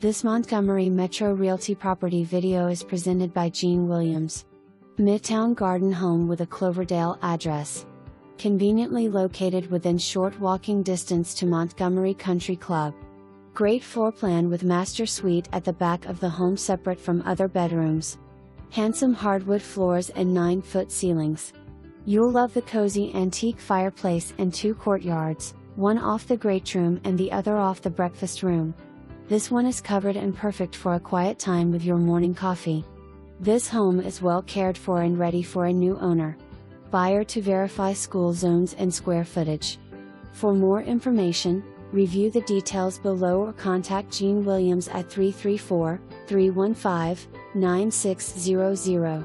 This Montgomery Metro Realty property video is presented by Gene Williams. Midtown garden home with a Cloverdale address. Conveniently located within short walking distance to Montgomery Country Club. Great floor plan with master suite at the back of the home separate from other bedrooms. Handsome hardwood floors and 9-foot ceilings. You'll love the cozy antique fireplace and 2 courtyards, one off the greatroom and the other off the breakfast room. This one is covered and perfect for a quiet time with your morning coffee. This home is well cared for and ready for a new owner. Buyer to verify school zones and square footage. For more information, review the details below or contact Gene Williams at 334-315-9600.